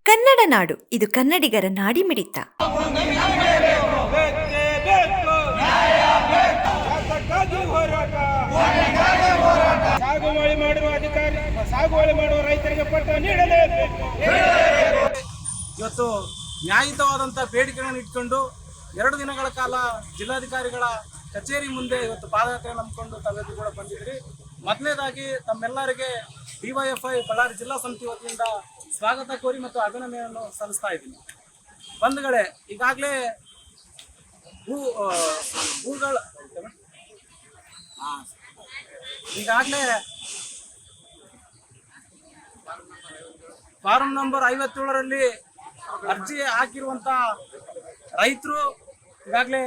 ಕನ್ನಡ ನಾಡು, ಇದು ಕನ್ನಡಿಗರ ನಾಡಿಮಿಡಿತ. ಸಾಗುವಳಿ ಮಾಡುವ ರೈತರಿಗೆ ಪಟ್ಟ ನೀಡಲೇಬೇಕು. ಇವತ್ತು ನ್ಯಾಯಯುತವಾದಂಥ ಬೇಡಿಕೆಗಳನ್ನು ಇಟ್ಕೊಂಡು 2 ದಿನಗಳ ಕಾಲ ಜಿಲ್ಲಾಧಿಕಾರಿಗಳ ಕಚೇರಿ ಮುಂದೆ ಇವತ್ತು ಪಾದಯಾತ್ರೆ ನಂಬಿಕೊಂಡು ತಾವೆಲ್ಲರೂ ಕೂಡ ಬಂದಿದ್ರಿ. ಮೊದಲನೇದಾಗಿ ತಮ್ಮೆಲ್ಲರಿಗೆ ಡಿವೈಎಫ್ಐ ಬಳ್ಳಾರಿ ಜಿಲ್ಲಾ ಸಮಿತಿ ವತಿಯಿಂದ ಸ್ವಾಗತ ಕೋರಿ ಮತ್ತು ಅಭಿನಂದನೆಯನ್ನು ಸಲ್ಲಿಸ್ತಾ ಇದ್ದೀನಿ. ಬಂಧುಗಳೇ, ಈಗಾಗಲೇ ಫಾರಂ ನಂಬರ್ 57ರಲ್ಲಿ ಅರ್ಜಿ ಹಾಕಿರುವಂಥ ರೈತರು ಈಗಾಗಲೇ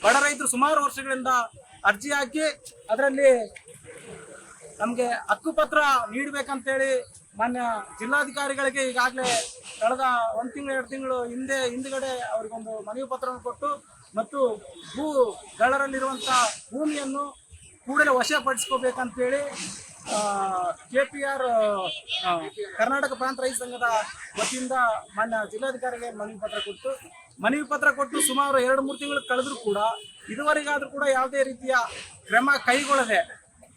ಬಡ ರೈತರು ಸುಮಾರು ವರ್ಷಗಳಿಂದ ಅರ್ಜಿ ಹಾಕಿ ಅದರಲ್ಲಿ ನಮಗೆ ಹಕ್ಕುಪತ್ರ ನೀಡಬೇಕಂತೇಳಿ ಮಾನ್ಯ ಜಿಲ್ಲಾಧಿಕಾರಿಗಳಿಗೆ ಈಗಾಗಲೇ ಕಳೆದ 1 ತಿಂಗಳು 2 ತಿಂಗಳು ಹಿಂದುಗಡೆ ಅವರಿಗೊಂದು ಮನವಿ ಪತ್ರವನ್ನು ಕೊಟ್ಟು ಮತ್ತು ಭೂಗಳರಲ್ಲಿರುವಂಥ ಭೂಮಿಯನ್ನು ಕೂಡಲೇ ವಶಪಡಿಸ್ಕೋಬೇಕಂತೇಳಿ KPR ಕರ್ನಾಟಕ ಪ್ರಾಂತ ರೈತ ಸಂಘದ ವತಿಯಿಂದ ಮಾನ್ಯ ಜಿಲ್ಲಾಧಿಕಾರಿಗೆ ಮನವಿ ಪತ್ರ ಕೊಟ್ಟು ಸುಮಾರು 2-3 ತಿಂಗಳು ಕಳೆದರೂ ಕೂಡ ಇದುವರೆಗಾದರೂ ಕೂಡ ಯಾವುದೇ ರೀತಿಯ ಕ್ರಮ ಕೈಗೊಳ್ಳದೆ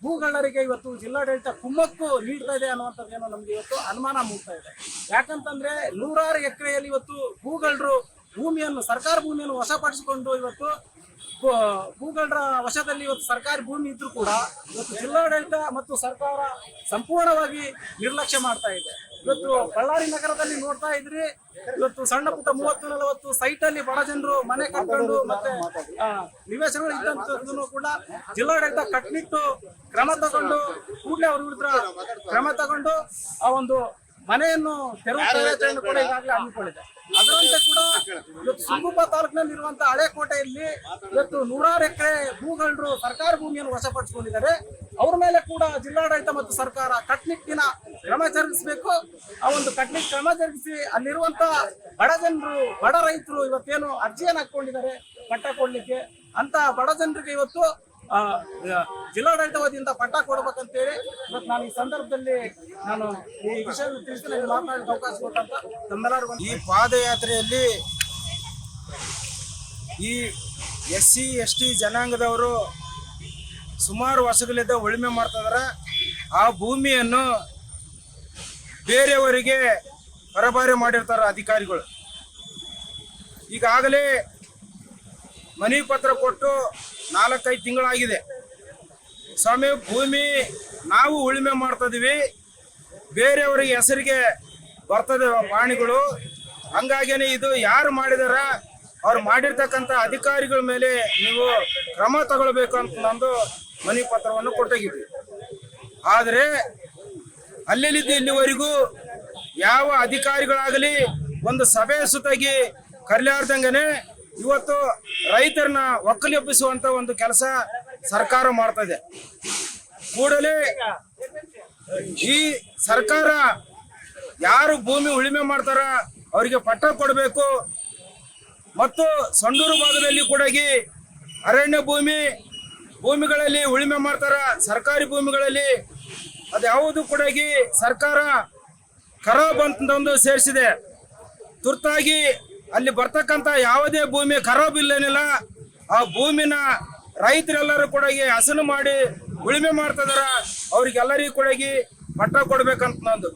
ಭೂಗಳರಿಗೆ ಇವತ್ತು ಜಿಲ್ಲಾಡಳಿತ ಕುಮ್ಮಕ್ಕು ನೀಡ್ತಾ ಇದೆ ಅನ್ನುವಂಥದ್ದೇನೋ ನಮ್ಗೆ ಇವತ್ತು ಅನುಮಾನ ಮೂಡ್ತಾ ಇದೆ. ಯಾಕಂತಂದ್ರೆ 100 ಎಕರೆಯಲ್ಲಿ ಇವತ್ತು ಭೂಗಳರು ಸರ್ಕಾರ ಭೂಮಿಯನ್ನು ವಶಪಡಿಸಿಕೊಂಡು ಇವತ್ತು ಭೂಗಳರ ವಶದಲ್ಲಿ ಇವತ್ತು ಸರ್ಕಾರಿ ಭೂಮಿ ಇದ್ರೂ ಕೂಡ ಇವತ್ತು ಜಿಲ್ಲಾಡಳಿತ ಮತ್ತು ಸರ್ಕಾರ ಸಂಪೂರ್ಣವಾಗಿ ನಿರ್ಲಕ್ಷ್ಯ ಮಾಡ್ತಾ ಇದೆ. ಇವತ್ತು ಬಳ್ಳಾರಿ ನಗರದಲ್ಲಿ ನೋಡ್ತಾ ಇದ್ರಿ, ಇವತ್ತು ಸಣ್ಣ ಪುಟ್ಟ 30-40 ಸೈಟಲ್ಲಿ ಬಡ ಜನರು ಮನೆ ಕಟ್ಕೊಂಡು ಮತ್ತೆ ನಿವೇಶನಗಳು ಇದ್ದಂಥದ್ದನ್ನು ಕೂಡ ಜಿಲ್ಲಾಡಳಿತ ಕಟ್ನಿಟ್ಟು ಕ್ರಮ ತಗೊಂಡು ಕೂಡಲೇ ಅವ್ರ ವಿರುದ್ಧ ಕ್ರಮ ತಗೊಂಡು ಆ ಒಂದು ಮನೆಯನ್ನು ತೆರವು ಕೂಡ ಈಗಾಗಲೇ ಹಮ್ಮಿಕೊಂಡಿದೆ. ಅದರಂತೆ ಕೂಡ ಇವತ್ತು ಸುಂಗುಪ್ಪ ತಾಲೂಕಿನಲ್ಲಿ ಇರುವಂತಹ ಹಳೆ ಕೋಟೆಯಲ್ಲಿ ಇವತ್ತು 100 ಎಕರೆ ಭೂಗಳರು ಸರ್ಕಾರಿ ಭೂಮಿಯನ್ನು ವಶಪಡಿಸಿಕೊಂಡಿದ್ದಾರೆ. ಅವ್ರ ಮೇಲೆ ಕೂಡ ಜಿಲ್ಲಾಡಳಿತ ಮತ್ತು ಸರ್ಕಾರ ಕಟ್ನಿಟ್ಟಿನ ಕ್ರಮ ಜರುಗಿಸಬೇಕು. ಆ ಒಂದು ಕಟ್ನಿಟ್ಟು ಕ್ರಮ ಜರುಗಿಸಿ ಅಲ್ಲಿರುವಂತ ಬಡ ಜನರು, ಬಡ ರೈತರು ಇವತ್ತೇನು ಅರ್ಜಿಯನ್ನು ಹಾಕೊಂಡಿದ್ದಾರೆ ಪಟ್ಟ ಕೊಡ್ಲಿಕ್ಕೆ, ಅಂತ ಬಡ ಜನರಿಗೆ ಇವತ್ತು ಜಿಲ್ಲಾಡಳಿತ ವತಿಯಿಂದ ಪಟ್ಟ ಕೊಡ್ಬೇಕಂತೇಳಿ ಇವತ್ತು ನಾನು ಈ ಸಂದರ್ಭದಲ್ಲಿ ಈ ವಿಷಯವನ್ನು ತಿಳಿಸಿ ಮಾತನಾಡಲಿಕ್ಕೆ ಅವಕಾಶ ಕೊಟ್ಟಂತ ನಮ್ಮೆಲ್ಲರಿಗೂ ಈ ಪಾದಯಾತ್ರೆಯಲ್ಲಿ ಈ SC ST ಜನಾಂಗದವರು ಸುಮಾರು ವರ್ಷಗಳಿಂದ ಉಳುಮೆ ಮಾಡ್ತಾ ಇದ್ದಾರೆ. ಆ ಭೂಮಿಯನ್ನು ಬೇರೆಯವರಿಗೆ ಪರಭಾರೆ ಮಾಡಿರ್ತಾರೆ ಅಧಿಕಾರಿಗಳು. ಈಗಾಗಲೇ ಮನವಿ ಪತ್ರ ಕೊಟ್ಟು 4-5 ತಿಂಗಳಾಗಿದೆ. ಸ್ವಾಮಿ, ಭೂಮಿ ನಾವು ಉಳುಮೆ ಮಾಡ್ತಾ ಇದೀವಿ, ಬೇರೆಯವರಿಗೆ ಹೆಸರಿಗೆ ಬರ್ತದೆ ಪಾಣಿಗಳು, ಹಂಗಾಗೇನೆ ಇದು ಯಾರು ಮಾಡಿದಾರ ಅವ್ರು ಮಾಡಿರ್ತಕ್ಕಂಥ ಅಧಿಕಾರಿಗಳ ಮೇಲೆ ನೀವು ಕ್ರಮ ತಗೊಳ್ಬೇಕು ಅಂತ ನಂದು ಮನವಿ ಪತ್ರವನ್ನು ಕೊಟ್ಟೋಗಿದ್ವಿ. ಆದರೆ ಅಲ್ಲೆಲ್ಲಿದ್ದು ಇಲ್ಲಿವರೆಗೂ ಯಾವ ಅಧಿಕಾರಿಗಳಾಗಲಿ ಒಂದು ಸಭೆ ಸುತ್ತಾಗಿ ಕರ್ಲಾರ್ದಂಗನೆ ಇವತ್ತು ರೈತರನ್ನ ಒಕ್ಕಲೆಬ್ಬಿಸುವಂತ ಒಂದು ಕೆಲಸ ಸರ್ಕಾರ ಮಾಡ್ತಾ ಇದೆ. ಕೂಡಲೇ ಈ ಸರ್ಕಾರ ಯಾರು ಭೂಮಿ ಉಳುಮೆ ಮಾಡ್ತಾರ ಅವರಿಗೆ ಪಟ್ಟ ಕೊಡಬೇಕು. ಮತ್ತು ಸಂಡೂರು ಭಾಗದಲ್ಲಿ ಕೂಡ ಅರಣ್ಯ ಭೂಮಿಗಳಲ್ಲಿ ಉಳುಮೆ ಮಾಡ್ತಾರ, ಸರ್ಕಾರಿ ಭೂಮಿಗಳಲ್ಲಿ ಅದ್ಯಾವುದು ಕೂಡ ಸರ್ಕಾರ ಖರಾಬ್ ಅಂತಂದು ಸೇರಿಸಿದೆ. ತುರ್ತಾಗಿ ಅಲ್ಲಿ ಬರ್ತಕ್ಕಂಥ ಯಾವುದೇ ಭೂಮಿ ಖರಾಬ್ ಇಲ್ಲೇನಿಲ್ಲ, ಆ ಭೂಮಿನ ರೈತರೆಲ್ಲರೂ ಕೂಡ ಹಸನು ಮಾಡಿ ಉಳುಮೆ ಮಾಡ್ತಿದಾರ, ಅವ್ರಿಗೆಲ್ಲರಿಗೂ ಕೂಡ ಪಟ್ಟ ಕೊಡ್ಬೇಕಂತ ನಂದು.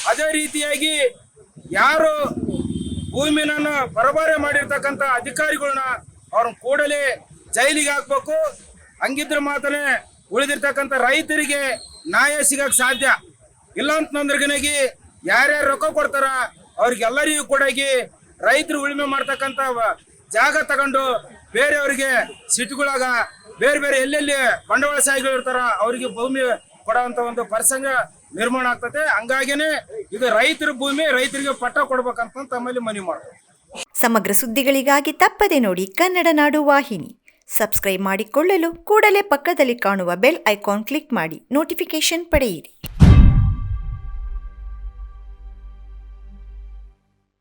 ಅದೇ ರೀತಿಯಾಗಿ ಯಾರು ಭೂಮಿನ ಪರಭಾರೆ ಮಾಡಿರ್ತಕ್ಕಂಥ ಅಧಿಕಾರಿಗಳನ್ನ ಅವ್ರನ್ನ ಕೂಡಲೇ ಜೈಲಿಗೆ ಹಾಕ್ಬೇಕು. ಹಂಗಿದ್ರೆ ಮಾತ್ರನೇ ಉಳಿದಿರ್ತಕ್ಕಂಥ ರೈತರಿಗೆ ನ್ಯಾಯ ಸಿಗಕ್ಕೆ ಸಾಧ್ಯ. ಇಲ್ಲ ಅಂತಂದ್ರಗನಾಗಿ ಯಾರ್ಯಾರು ರೊಕ್ಕ ಕೊಡ್ತಾರ ಅವ್ರಿಗೆಲ್ಲರಿಗೂ ಕೂಡ ರೈತರು ಉಳುಮೆ ಮಾಡ್ತಕ್ಕಂಥ ಜಾಗ ತಗೊಂಡು ಬೇರೆಯವರಿಗೆ ಸಿಟಿಗಳಾಗ ಬೇರೆ ಎಲ್ಲೆಲ್ಲಿ ಬಂಡವಾಳಶಾಹಿಗಳು ಇರ್ತಾರ ಅವರಿಗೆ ಭೂಮಿ ಕೊಡುವಂತ ಒಂದು ಪ್ರಸಂಗ ನಿರ್ಮಾಣ ಆಗ್ತದೆ. ಹಂಗಾಗಿನೇ ಇದು ರೈತರ ಭೂಮಿ, ರೈತರಿಗೆ ಪಟ್ಟ ಕೊಡ್ಬೇಕಂತ ತಮ್ಮಲ್ಲಿ ಮನವಿ ಮಾಡ್ತಾರೆ. ಸಮಗ್ರ ಸುದ್ದಿಗಳಿಗಾಗಿ ತಪ್ಪದೆ ನೋಡಿ ಕನ್ನಡ ನಾಡು ವಾಹಿನಿ. ಸಬ್ಸ್ಕ್ರೈಬ್ ಮಾಡಿಕೊಳ್ಳಲು ಕೂಡಲೇ ಪಕ್ಕದಲ್ಲಿ ಕಾಣುವ ಬೆಲ್ ಐಕಾನ್ ಕ್ಲಿಕ್ ಮಾಡಿ ನೋಟಿಫಿಕೇಶನ್ ಪಡೆಯಿರಿ.